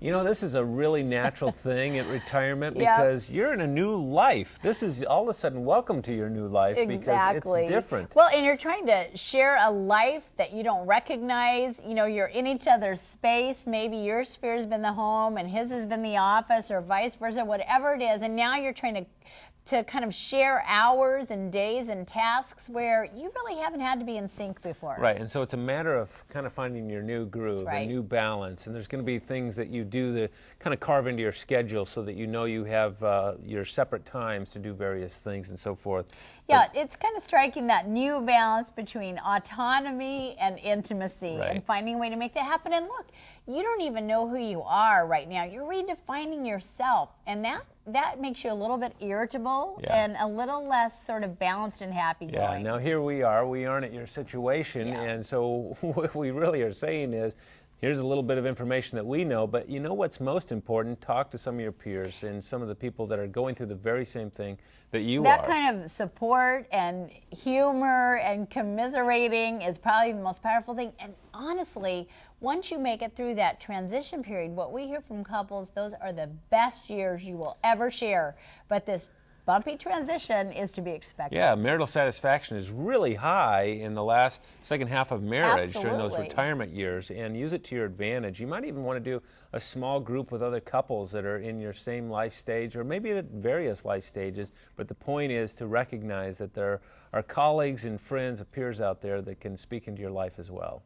You know, this is a really natural thing at retirement because you're in a new life. This is all of a sudden welcome to your new life because it's different. Well, and you're trying to share a life that you don't recognize. You know, you're in each other's space. Maybe your sphere has been the home and his has been the office, or vice versa, whatever it is. And now you're trying to kind of share hours and days and tasks where you really haven't had to be in sync before. Right, and so it's a matter of kind of finding your new groove, a new balance, and there's going to be things that you do that kind of carve into your schedule so that you know you have your separate times to do various things and so forth. Yeah, it's kind of striking that new balance between autonomy and intimacy and finding a way to make that happen. And look, you don't even know who you are right now. You're redefining yourself, and that makes you a little bit irritable and a little less sort of balanced and happy going. Yeah, now here we aren't at your situation, and so what we really are saying is, here's a little bit of information that we know, but you know what's most important? Talk to some of your peers and some of the people that are going through the very same thing that you are. That kind of support and humor and commiserating is probably the most powerful thing. And honestly, once you make it through that transition period, what we hear from couples, those are the best years you will ever share. But this bumpy transition is to be expected. Yeah, marital satisfaction is really high in the second half of marriage during those retirement years, and use it to your advantage. You might even want to do a small group with other couples that are in your same life stage, or maybe at various life stages, but the point is to recognize that there are colleagues and friends, peers out there that can speak into your life as well.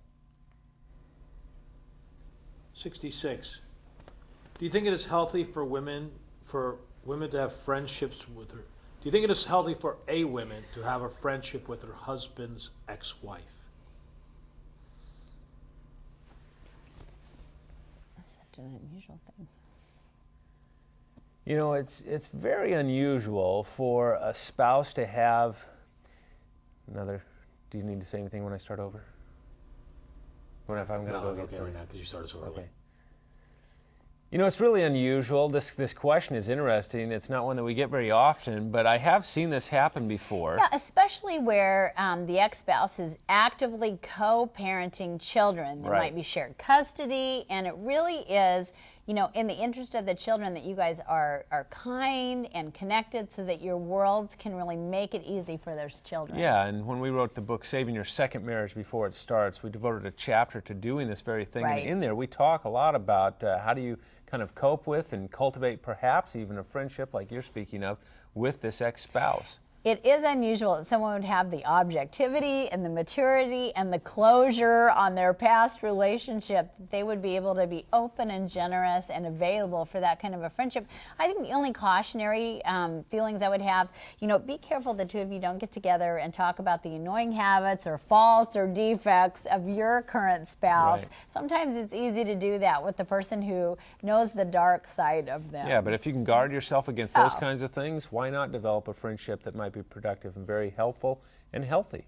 66. Do you think it is healthy for women to have friendships with her? Do you think it is healthy for a woman to have a friendship with her husband's ex-wife? That's such an unusual thing. You know, it's very unusual for a spouse to have another. Do you need to say anything when I start over? If I'm going to go okay right now because you started so early. Okay. You know, it's really unusual. This question is interesting. It's not one that we get very often, but I have seen this happen before. Yeah, especially where the ex-spouse is actively co-parenting children. There might be shared custody, and it really is, you know, in the interest of the children that you guys are kind and connected so that your worlds can really make it easy for those children. Yeah, and when we wrote the book, Saving Your Second Marriage Before It Starts, we devoted a chapter to doing this very thing. And in there, we talk a lot about how do you kind of cope with and cultivate perhaps even a friendship like you're speaking of with this ex-spouse. It is unusual that someone would have the objectivity and the maturity and the closure on their past relationship. They would be able to be open and generous and available for that kind of a friendship. I think the only cautionary feelings I would have, you know, be careful the two of you don't get together and talk about the annoying habits or faults or defects of your current spouse. Sometimes it's easy to do that with the person who knows the dark side of them. Yeah, but if you can guard yourself against those kinds of things, why not develop a friendship that might be productive and very helpful and healthy?